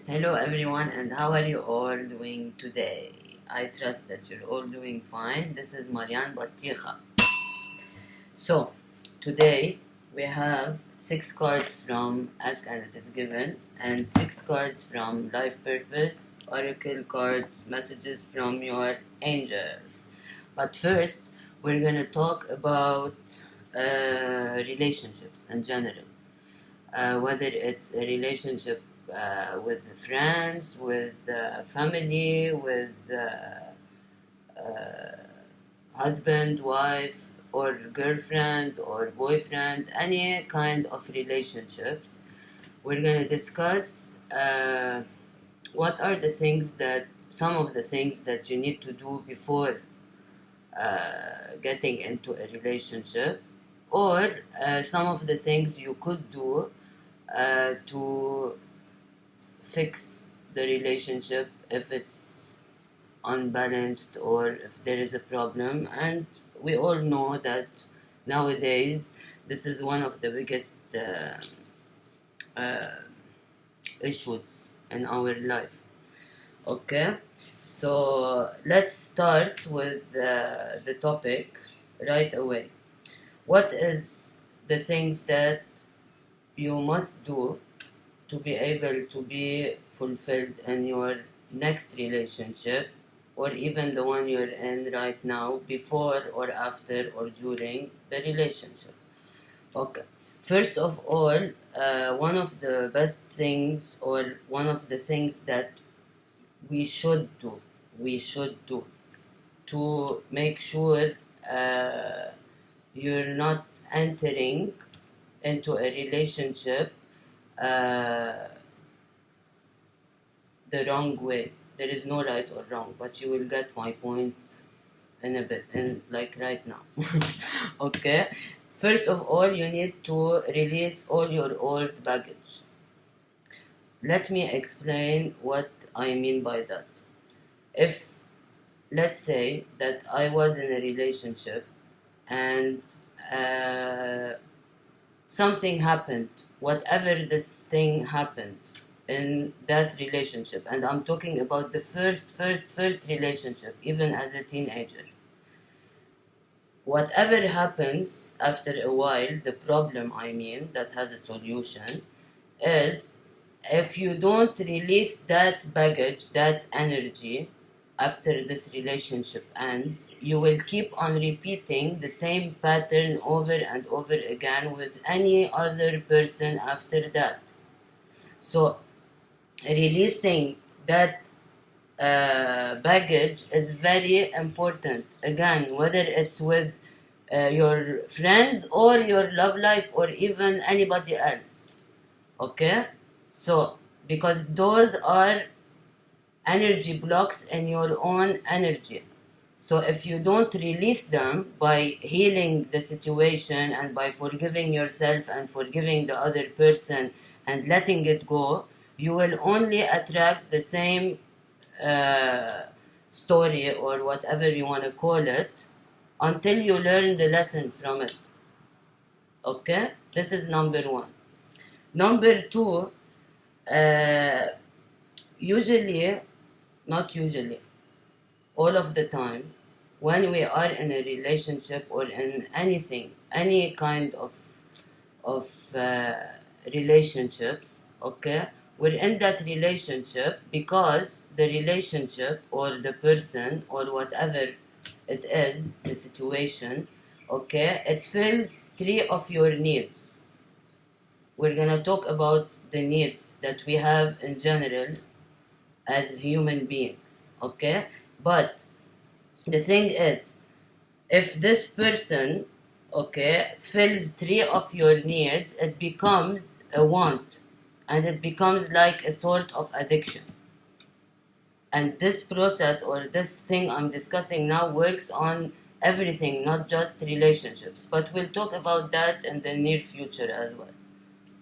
Hello everyone, and how are you all doing today? I trust that you're all doing fine. This is Marianne Batticha. So, today we have 6 cards from Ask and It Is Given and 6 cards from Life Purpose, Oracle cards, messages from your angels. But first, we're gonna talk about relationships in general. Whether it's a relationship with friends, with family, with husband, wife, or girlfriend, or boyfriend, any kind of relationships. We're going to discuss what are some of the things that you need to do before getting into a relationship, or some of the things you could do to fix the relationship if it's unbalanced or if there is a problem. And we all know that nowadays this is one of the biggest issues in our life. Okay, so let's start with the topic right away. What is the things that you must do to be able to be fulfilled in your next relationship, or even the one you're in right now, before or after or during the relationship? Okay. First of all, one of the best things, or one of the things that we should do to make sure you're not entering into a relationship the wrong way. There is no right or wrong, but you will get my point in a bit, like right now. Okay? First of all, you need to release all your old baggage. Let me explain what I mean by that. If, let's say that I was in a relationship and something happened, whatever this thing happened in that relationship, and I'm talking about the first relationship, even as a teenager. Whatever happens after a while, the problem, that has a solution, is if you don't release that baggage, that energy, after this relationship ends, you will keep on repeating the same pattern over and over again with any other person after that. So, releasing that baggage is very important. Again, whether it's with your friends or your love life or even anybody else. Okay? So, because those are energy blocks in your own energy. So if you don't release them by healing the situation and by forgiving yourself and forgiving the other person and letting it go, you will only attract the same story or whatever you want to call it until you learn the lesson from it. Okay? This is number one. Number two, not usually, all of the time, when we are in a relationship or in anything, any kind of relationships, okay, we're in that relationship because the relationship or the person or whatever it is, the situation, okay, it fills 3 of your needs. We're gonna talk about the needs that we have in general as human beings, okay? But the thing is, if this person, okay, fills 3 of your needs, it becomes a want, and it becomes like a sort of addiction. And this process or this thing I'm discussing now works on everything, not just relationships. But we'll talk about that in the near future as well.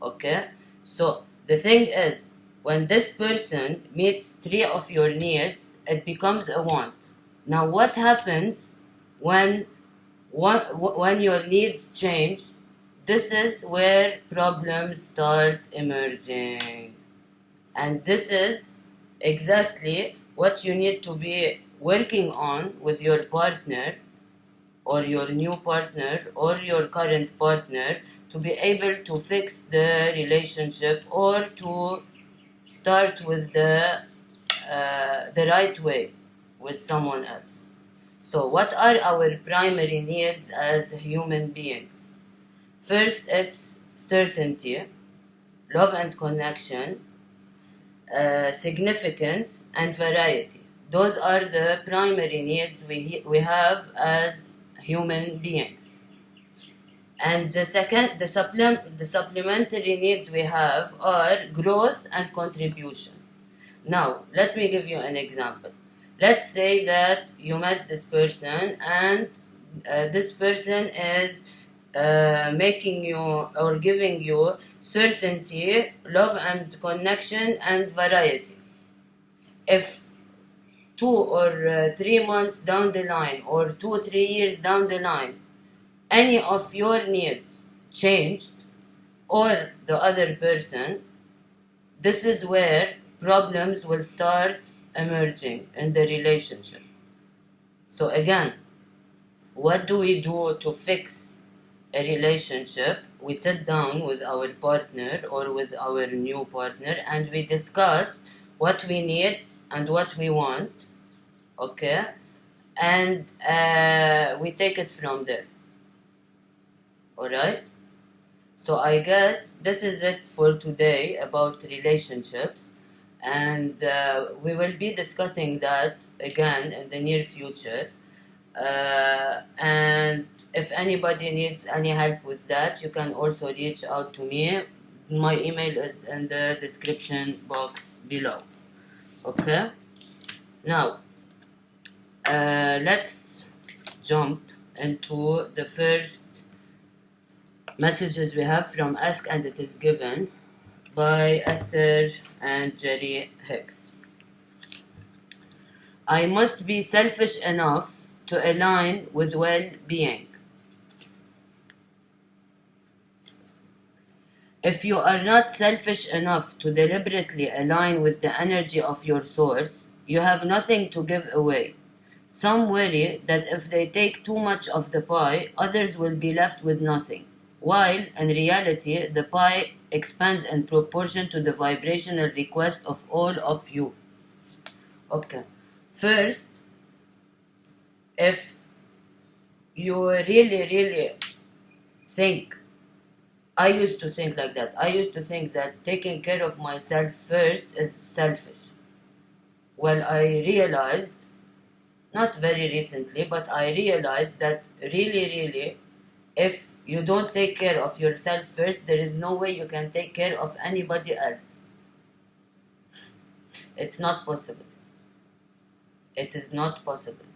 Okay? So the thing is, when this person meets 3 of your needs, it becomes a want. Now what happens when your needs change? This is where problems start emerging. And this is exactly what you need to be working on with your partner or your new partner or your current partner to be able to fix the relationship or to start with the right way with someone else. So what are our primary needs as human beings? First, it's certainty, love and connection, significance, and variety. Those are the primary needs we have as human beings. And the supplementary needs we have are growth and contribution. Now, let me give you an example. Let's say that you met this person and this person is making you or giving you certainty, love and connection, and variety. If 2 or 3 months down the line or 2-3 years down the line, any of your needs changed or the other person, this is where problems will start emerging in the relationship. So again, what do we do to fix a relationship? We sit down with our partner or with our new partner and we discuss what we need and what we want, okay? And we take it from there. Alright? So I guess this is it for today about relationships, and we will be discussing that again in the near future. And if anybody needs any help with that, you can also reach out to me. My email is in the description box below. Okay? Now, let's jump into the first messages we have from Ask and It Is Given by Esther and Jerry Hicks. I must be selfish enough to align with well-being. If you are not selfish enough to deliberately align with the energy of your source, you have nothing to give away. Some worry that if they take too much of the pie, others will be left with nothing, while in reality, the pie expands in proportion to the vibrational request of all of you. Okay, first, if you really think, I used to think like that. I used to think that taking care of myself first is selfish. Well, I realized, not very recently, but I realized that really, if you don't take care of yourself first, there is no way you can take care of anybody else. It's not possible. It is not possible.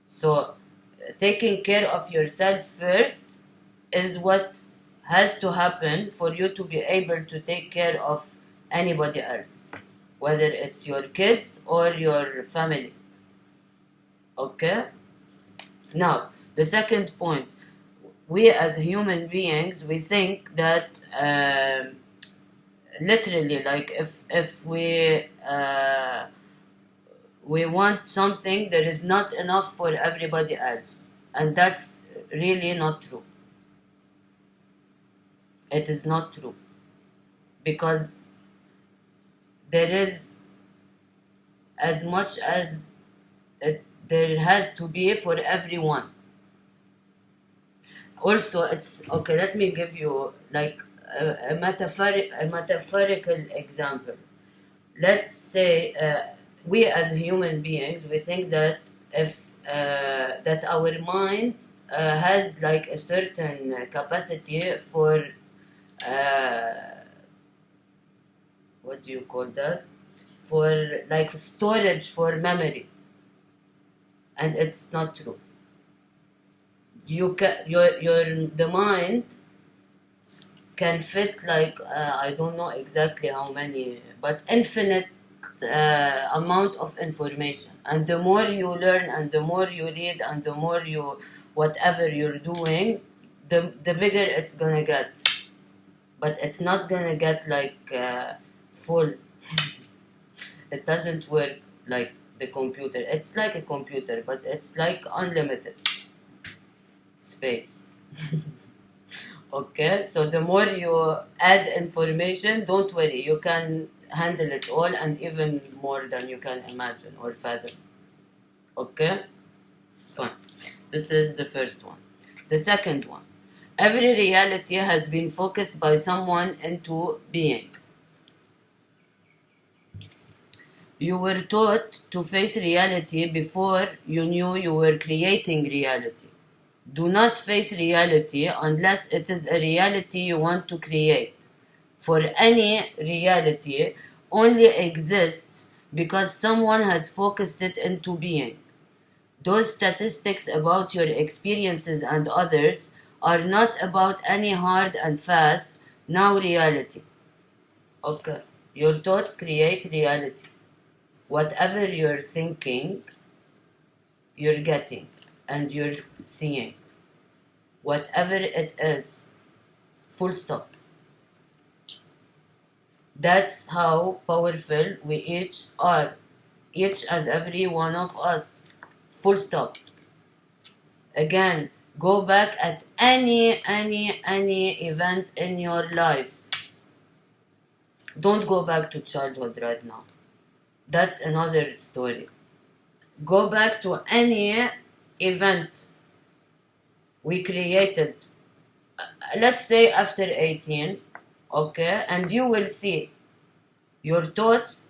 So, taking care of yourself first is what has to happen for you to be able to take care of anybody else, whether it's your kids or your family. Okay? Now, the second point, we as human beings, we think that literally, like if we want something, there is not enough for everybody else, and that's really not true. It is not true, because there is as much as there has to be for everyone. Also, it's okay. Let me give you like a metaphorical example. Let's say we as human beings, we think that if that our mind has like a certain capacity for what do you call that? For like storage for memory, and it's not true. You can the mind can fit like I don't know exactly how many, but infinite amount of information. And the more you learn, and the more you read, and the more you whatever you're doing, the bigger it's gonna get. But it's not gonna get like full. It doesn't work like the computer. It's like a computer, but it's like unlimited space. Okay, so the more you add information, don't worry, you can handle it all and even more than you can imagine or fathom. Okay, fine. This is the first one. The second one, every reality has been focused by someone into being. You were taught to face reality before you knew you were creating reality. Do not face reality unless it is a reality you want to create. For any reality only exists because someone has focused it into being. Those statistics about your experiences and others are not about any hard and fast now reality. Okay, your thoughts create reality. Whatever you're thinking, you're getting and you're seeing. Whatever it is, full stop. That's how powerful we each are, each and every one of us. Full stop. Again, go back at any event in your life. Don't go back to childhood right now. That's another story. Go back to any event we created, let's say after 18, okay, and you will see your thoughts,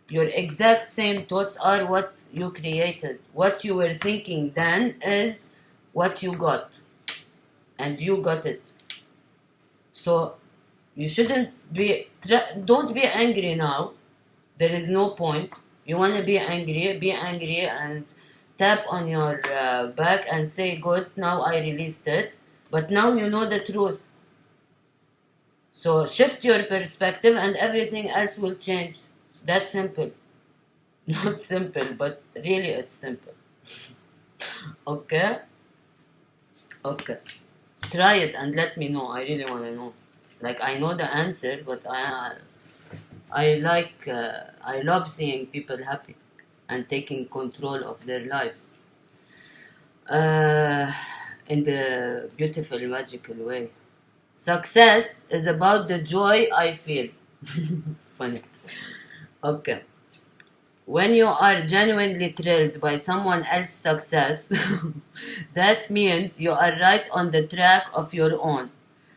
your exact same thoughts are what you created. What you were thinking then is what you got, and you got it. So you shouldn't be, don't be angry now. There is no point. You want to be angry and tap on your back and say, good, now I released it. But now you know the truth. So shift your perspective and everything else will change. That's simple. Not simple, but really it's simple. Okay? Okay. Try it and let me know. I really want to know. Like, I know the answer, but I love seeing people happy and taking control of their lives in the beautiful, magical way. Success is about the joy I feel. Funny. Okay. When you are genuinely thrilled by someone else's success, that means you are right on the track of your own.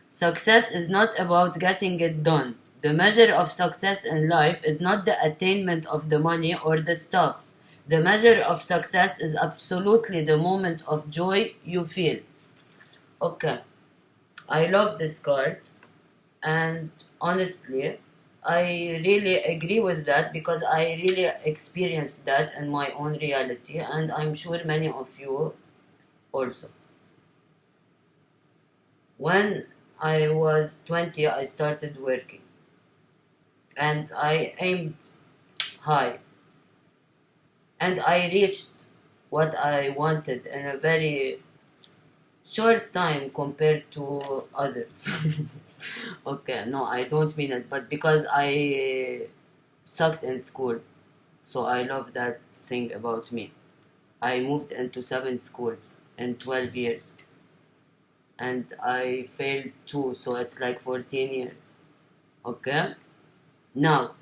Success is not about getting it done. The measure of success in life is not the attainment of the money or the stuff. The measure of success is absolutely the moment of joy you feel. Okay, I love this card, and honestly, I really agree with that because I really experienced that in my own reality, and I'm sure many of you also. When I was 20, I started working, and I aimed high, and I reached what I wanted in a very short time compared to others. Okay, no, I don't mean it, but because I sucked in school, so I love that thing about me. I moved into 7 schools in 12 years, and I failed 2, so it's like 14 years. Okay? Now,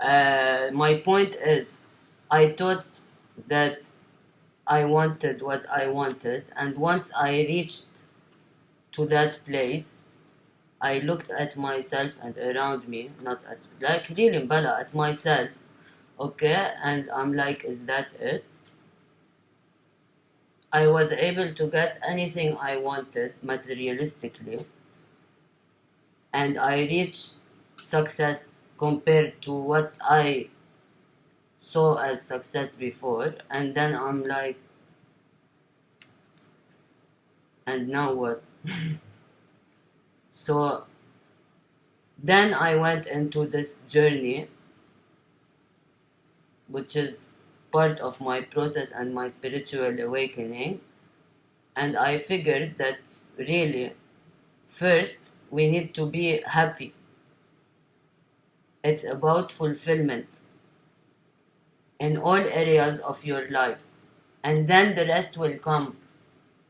my point is, I thought that I wanted what I wanted, and once I reached to that place, I looked at myself and around me, not at, like really Mbala, at myself, okay, and I'm like, is that it? I was able to get anything I wanted materialistically, and I reached success compared to what I saw as success before, and then I'm like, and now what? So then I went into this journey, which is part of my process and my spiritual awakening, and I figured that really, first, we need to be happy. It's about fulfillment in all areas of your life. And then the rest will come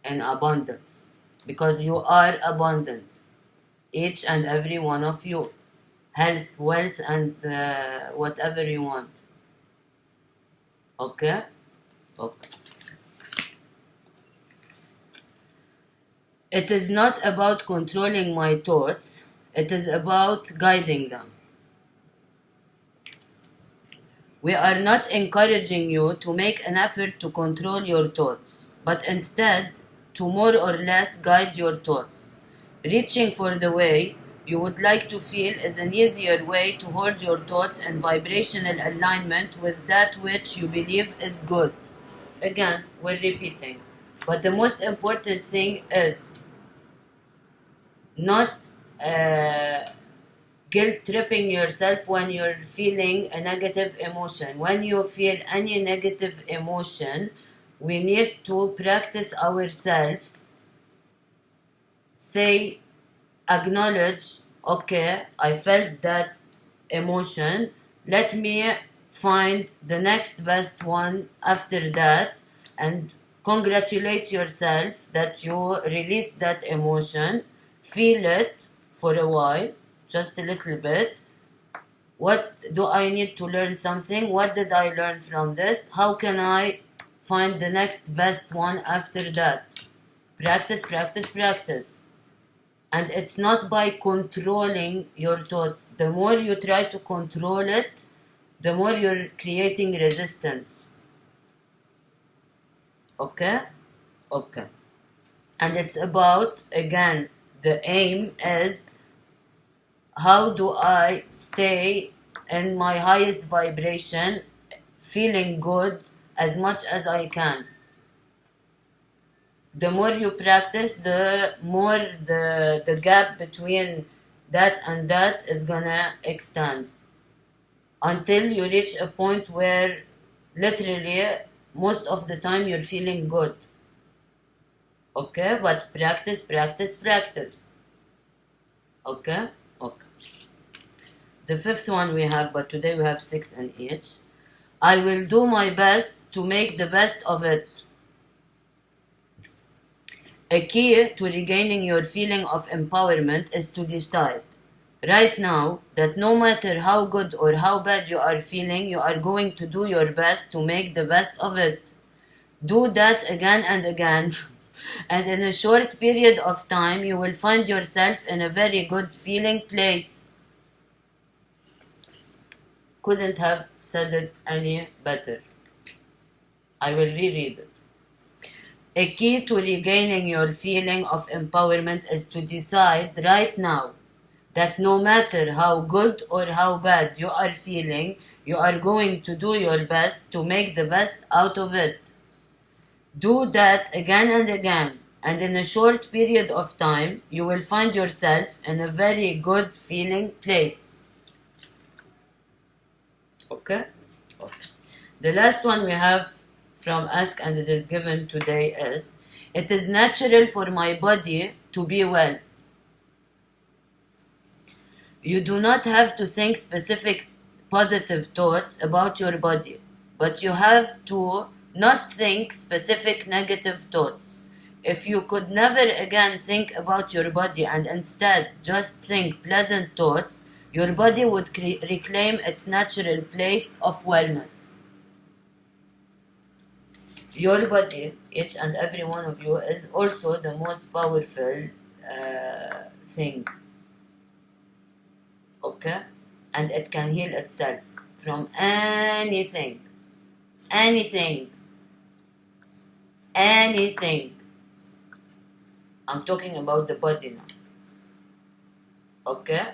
in abundance. Because you are abundant. Each and every one of you. Health, wealth, and whatever you want. Okay? Okay. It is not about controlling my thoughts. It is about guiding them. We are not encouraging you to make an effort to control your thoughts, but instead to more or less guide your thoughts. Reaching for the way you would like to feel is an easier way to hold your thoughts in vibrational alignment with that which you believe is good. Again, we're repeating. But the most important thing is not guilt-tripping yourself when you're feeling a negative emotion. When you feel any negative emotion, we need to practice ourselves. Say, acknowledge, okay, I felt that emotion. Let me find the next best one after that and congratulate yourself that you released that emotion. Feel it for a while, just a little bit. What do I need to learn something? What did I learn from this? How can I find the next best one after that? Practice, practice, practice. And it's not by controlling your thoughts. The more you try to control it, the more you're creating resistance. Okay? Okay. And it's about, again, the aim is, how do I stay in my highest vibration, feeling good as much as I can? The more you practice, the more the gap between that and that is gonna extend. Until you reach a point where literally most of the time you're feeling good. Okay? But practice, practice, practice. Okay? Okay. The fifth one we have, but today we have 6 in each. I will do my best to make the best of it. A key to regaining your feeling of empowerment is to decide right now that no matter how good or how bad you are feeling, you are going to do your best to make the best of it. Do that again and again. And in a short period of time, you will find yourself in a very good feeling place. Couldn't have said it any better. I will reread it. A key to regaining your feeling of empowerment is to decide right now that no matter how good or how bad you are feeling, you are going to do your best to make the best out of it. Do that again and again, and in a short period of time, you will find yourself in a very good feeling place. Okay? Okay. The last one we have from Ask and It Is Given today is, it is natural for my body to be well. You do not have to think specific positive thoughts about your body, but you have to not think specific negative thoughts. If you could never again think about your body and instead just think pleasant thoughts, your body would reclaim its natural place of wellness. Your body, each and every one of you, is also the most powerful thing. Okay? And it can heal itself from anything. Anything. Anything. I'm talking about the body now. Okay?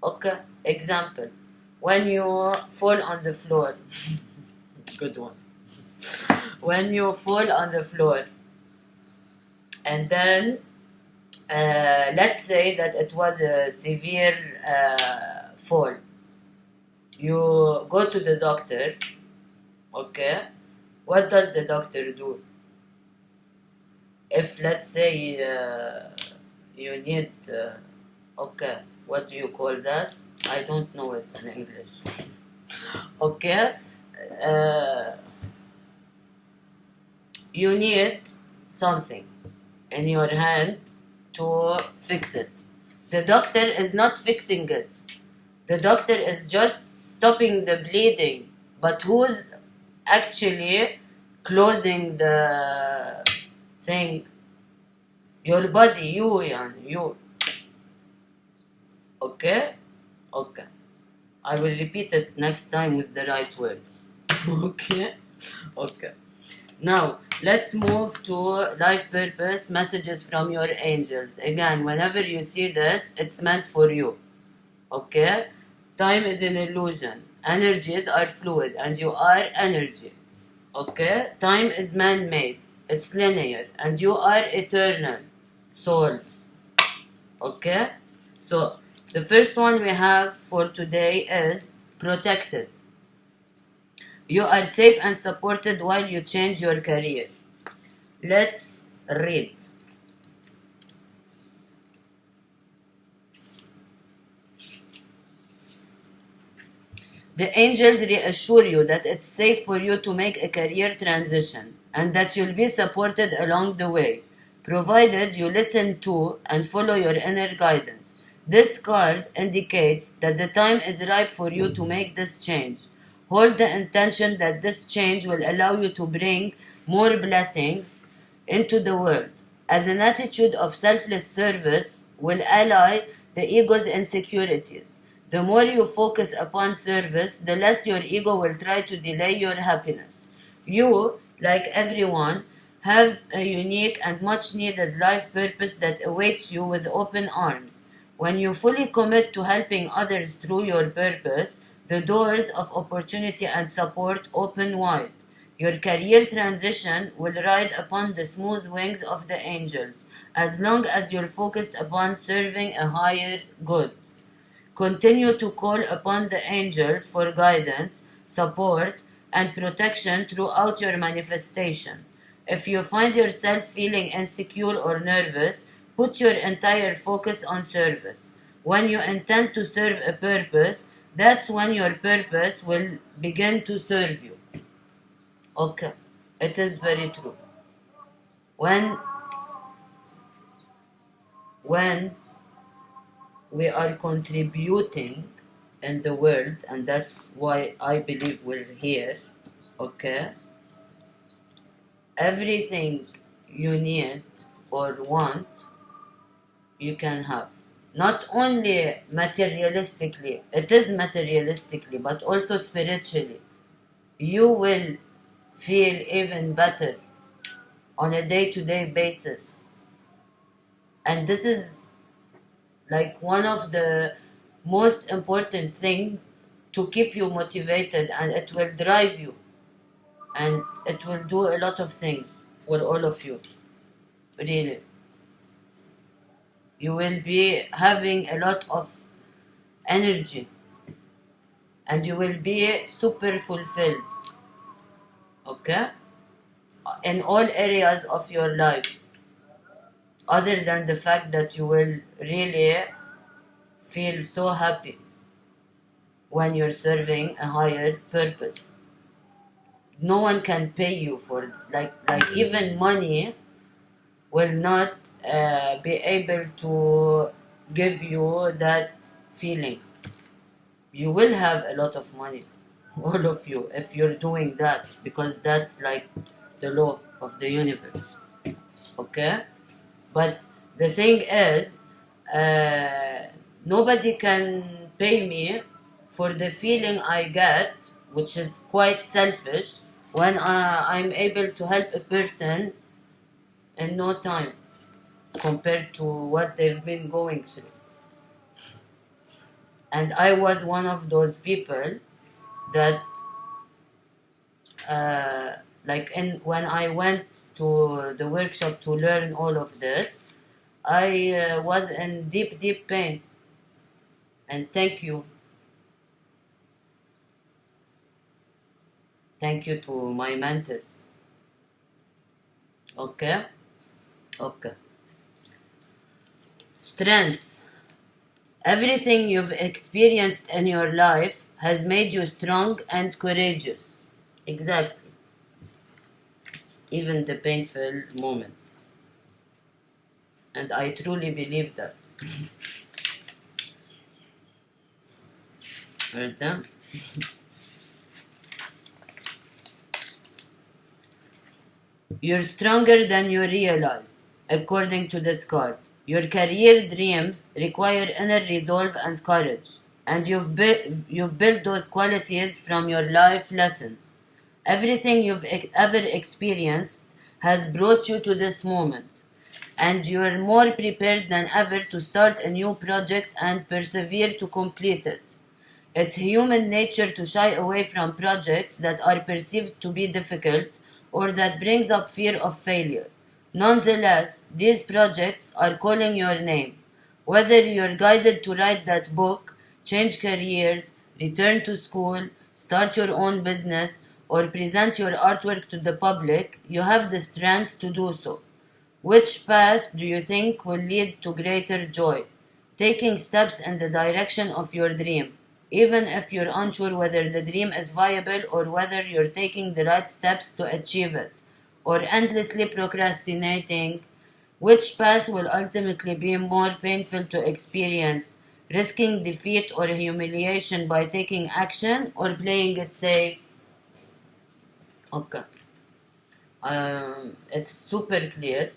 Okay. Example. When you fall on the floor. Good one. When you fall on the floor and then let's say that it was a severe fall. You go to the doctor, okay? What does the doctor do? If let's say you need, okay, what do you call that? I don't know it in English. Okay? Uh, you need something in your hand to fix it. The doctor is not fixing it. The doctor is just stopping the bleeding. But who's actually closing the thing? Your body, you. Okay? Okay. I will repeat it next time with the right words. Okay? Okay. Now, let's move to life purpose messages from your angels. Again, whenever you see this, it's meant for you. Okay? Time is an illusion. Energies are fluid and you are energy. Okay? Time is man-made. It's linear and you are eternal souls. Okay? So, the first one we have for today is protected. You are safe and supported while you change your career. Let's read. The angels reassure you that it's safe for you to make a career transition and that you'll be supported along the way, provided you listen to and follow your inner guidance. This card indicates that the time is ripe for you to make this change. Hold the intention that this change will allow you to bring more blessings into the world. As an attitude of selfless service will ally the ego's insecurities. The more you focus upon service, the less your ego will try to delay your happiness. You, like everyone, have a unique and much needed life purpose that awaits you with open arms. When you fully commit to helping others through your purpose, the doors of opportunity and support open wide. Your career transition will ride upon the smooth wings of the angels, as long as you're focused upon serving a higher good. Continue to call upon the angels for guidance, support, and protection throughout your manifestation. If you find yourself feeling insecure or nervous, put your entire focus on service. When you intend to serve a purpose, that's when your purpose will begin to serve you. Okay, it is very true. When we are contributing in the world, and that's why I believe we're here, okay? Everything you need or want, you can have. Not only materialistically, it is materialistically, but also spiritually. You will feel even better on a day-to-day basis. And this is like one of the most important things to keep you motivated, and it will drive you and it will do a lot of things for all of you. Really, you will be having a lot of energy and you will be super fulfilled, okay, in all areas of your life, other than the fact that you will really feel so happy when you're serving a higher purpose. No one can pay you for like even money will not be able to give you that feeling. You will have a lot of money, all of you, if you're doing that, because that's like the law of the universe. Okay? But the thing is, nobody can pay me for the feeling I get, which is quite selfish, when I'm able to help a person in no time compared to what they've been going through. And I was one of those people that, when I went to the workshop to learn all of this, I was in deep, deep pain. And thank you. Thank you to my mentors. Okay? Okay. Strength. Everything you've experienced in your life has made you strong and courageous. Exactly. Even the painful moments. And I truly believe that. Heard them? You're stronger than you realize, according to this card. Your career dreams require inner resolve and courage, and you've built those qualities from your life lessons. Everything you've ever experienced has brought you to this moment, and you're more prepared than ever to start a new project and persevere to complete it. It's human nature to shy away from projects that are perceived to be difficult or that brings up fear of failure. Nonetheless, these projects are calling your name. Whether you're guided to write that book, change careers, return to school, start your own business, or present your artwork to the public, you have the strength to do so. Which path do you think will lead to greater joy? Taking steps in the direction of your dream, even if you're unsure whether the dream is viable or whether you're taking the right steps to achieve it, or endlessly procrastinating. Which path will ultimately be more painful to experience, risking defeat or humiliation by taking action, or playing it safe? Okay. It's super clear,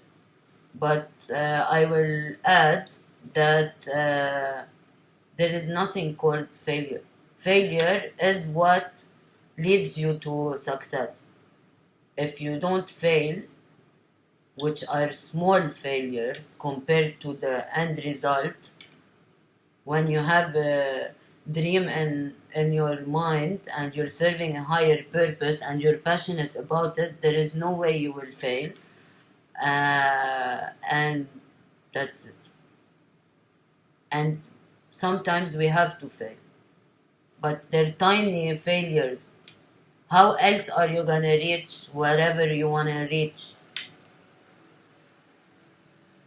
but I will add that there is nothing called failure. Failure is what leads you to success. If you don't fail, which are small failures compared to the end result, when you have a dream in your mind and you're serving a higher purpose and you're passionate about it, there is no way you will fail. And that's it. And sometimes we have to fail, but they're tiny failures. How else are you gonna reach wherever you wanna reach?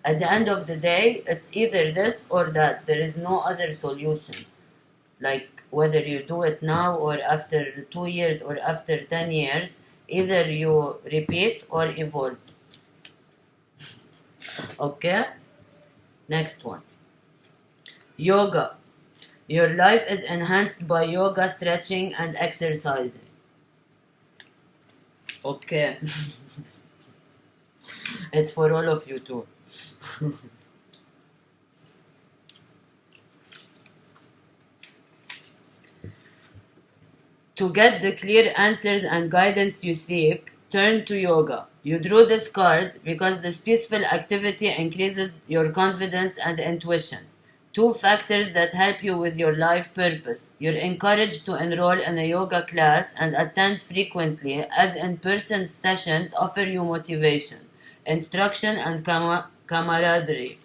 At the end of the day, it's either this or that. There is no other solution. Like whether you do it now or after 2 years or after 10 years, either you repeat or evolve. Okay? Next one. Yoga. Your life is enhanced by yoga, stretching, and exercising. Okay. It's for all of you too. To get the clear answers and guidance you seek, turn to yoga. You drew this card because this peaceful activity increases your confidence and intuition, two factors that help you with your life purpose. You're encouraged to enroll in a yoga class and attend frequently, as in-person sessions offer you motivation, instruction, and camaraderie.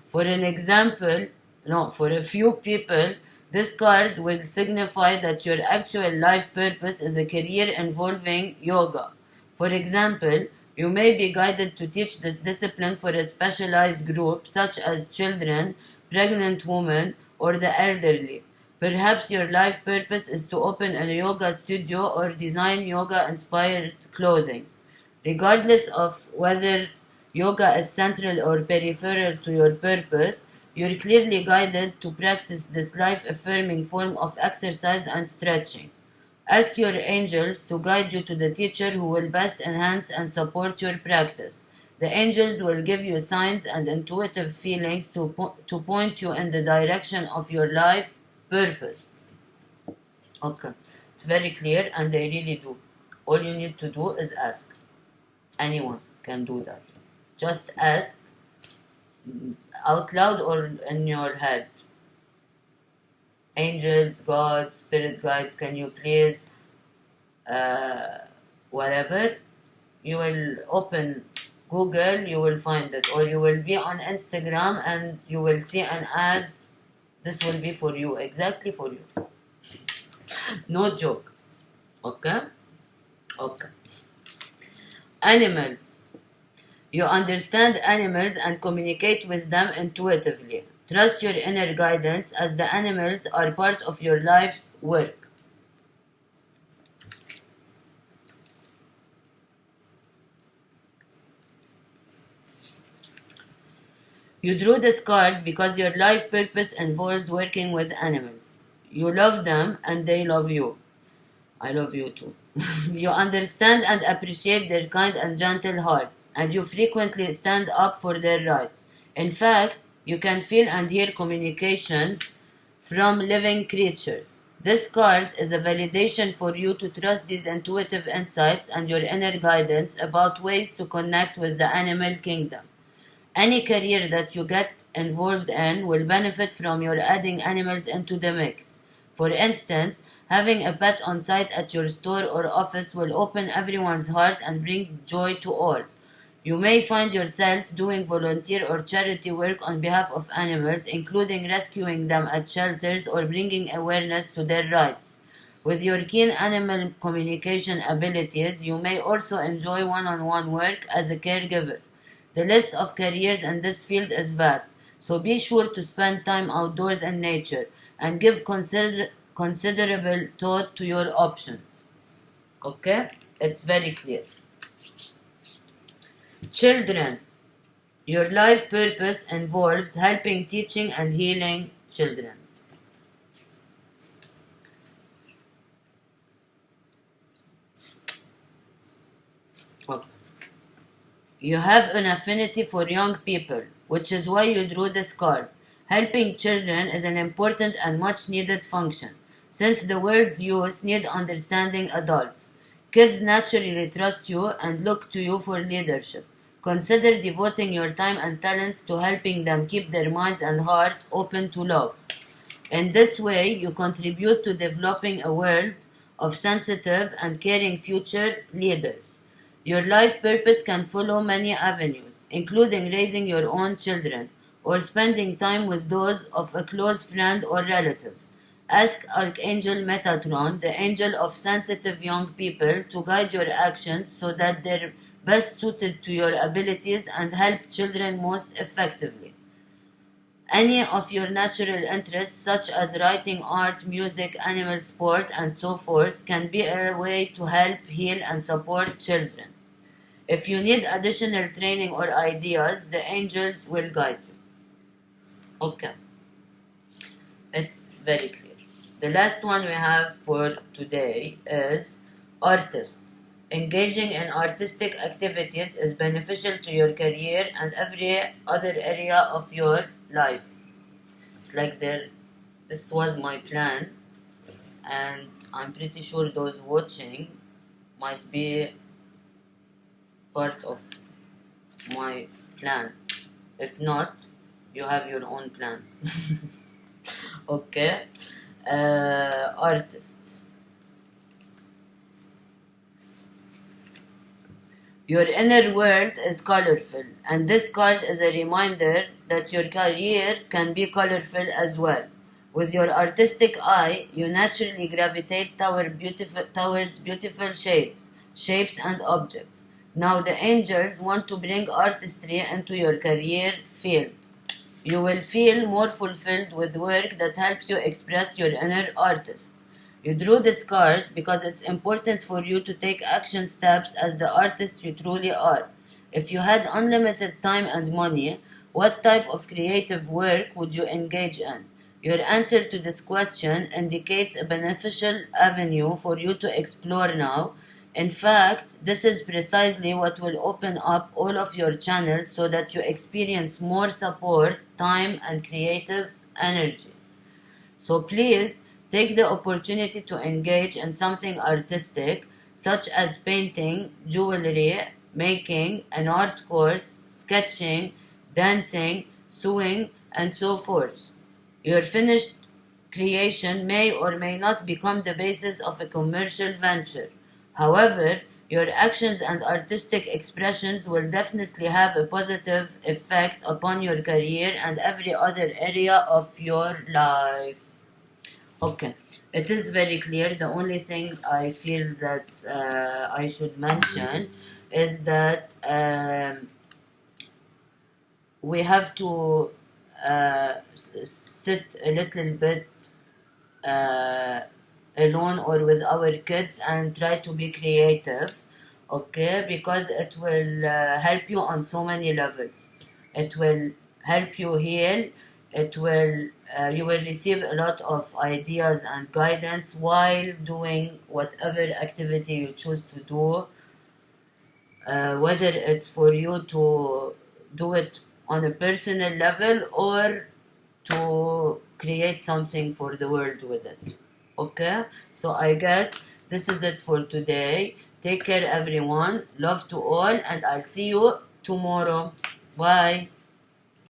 For a few people, this card will signify that your actual life purpose is a career involving yoga. For example, you may be guided to teach this discipline for a specialized group, such as children, pregnant women, or the elderly. Perhaps your life purpose is to open a yoga studio or design yoga-inspired clothing. Regardless of whether yoga is central or peripheral to your purpose, you're clearly guided to practice this life-affirming form of exercise and stretching. Ask your angels to guide you to the teacher who will best enhance and support your practice. The angels will give you signs and intuitive feelings to point you in the direction of your life purpose. Okay, it's very clear and they really do. All you need to do is ask. Anyone can do that. Just ask out loud or in your head. Angels, God, spirit guides, can you please, whatever. You will open Google, you will find it. Or you will be on Instagram and you will see an ad. This will be for you, exactly for you. No joke. Okay? Okay. Animals. You understand animals and communicate with them intuitively. Trust your inner guidance, as the animals are part of your life's work. You drew this card because your life purpose involves working with animals. You love them and they love you. I love you too. You understand and appreciate their kind and gentle hearts, and you frequently stand up for their rights. In fact, you can feel and hear communications from living creatures. This card is a validation for you to trust these intuitive insights and your inner guidance about ways to connect with the animal kingdom. Any career that you get involved in will benefit from your adding animals into the mix. For instance, having a pet on site at your store or office will open everyone's heart and bring joy to all. You may find yourself doing volunteer or charity work on behalf of animals, including rescuing them at shelters or bringing awareness to their rights. With your keen animal communication abilities, you may also enjoy one-on-one work as a caregiver. The list of careers in this field is vast, so be sure to spend time outdoors in nature and give considerable thought to your options. Okay? It's very clear. Children. Your life purpose involves helping, teaching, and healing children. Okay. You have an affinity for young people, which is why you drew this card. Helping children is an important and much needed function, since the world's youth need understanding adults. Kids naturally trust you and look to you for leadership. Consider devoting your time and talents to helping them keep their minds and hearts open to love. In this way, you contribute to developing a world of sensitive and caring future leaders. Your life purpose can follow many avenues, including raising your own children or spending time with those of a close friend or relative. Ask Archangel Metatron, the angel of sensitive young people, to guide your actions so that they're best suited to your abilities and help children most effectively. Any of your natural interests, such as writing, art, music, animal sport, and so forth, can be a way to help heal and support children. If you need additional training or ideas, the angels will guide you. Okay. It's very clear. The last one we have for today is artist. Engaging in artistic activities is beneficial to your career and every other area of your life. It's like this was my plan, and I'm pretty sure those watching might be part of my plan. If not, you have your own plans. Okay. Artist. Your inner world is colorful, and this card is a reminder that your career can be colorful as well. With your artistic eye, you naturally gravitate towards beautiful shapes, and objects. Now the angels want to bring artistry into your career field. You will feel more fulfilled with work that helps you express your inner artist. You drew this card because it's important for you to take action steps as the artist you truly are. If you had unlimited time and money, what type of creative work would you engage in? Your answer to this question indicates a beneficial avenue for you to explore now. In fact, this is precisely what will open up all of your channels so that you experience more support, time, and creative energy. So please take the opportunity to engage in something artistic, such as painting, jewelry, making, an art course, sketching, dancing, sewing, and so forth. Your finished creation may or may not become the basis of a commercial venture. However, your actions and artistic expressions will definitely have a positive effect upon your career and every other area of your life. Okay, it is very clear. The only thing I feel that I should mention is that we have to sit a little bit alone or with our kids and try to be creative, okay, because it will help you on so many levels. It will help you heal. It will you will receive a lot of ideas and guidance while doing whatever activity you choose to do, whether it's for you to do it on a personal level or to create something for the world with it. Okay, so I guess this is it for today. Take care, everyone. Love to all, and I'll see you tomorrow. Bye.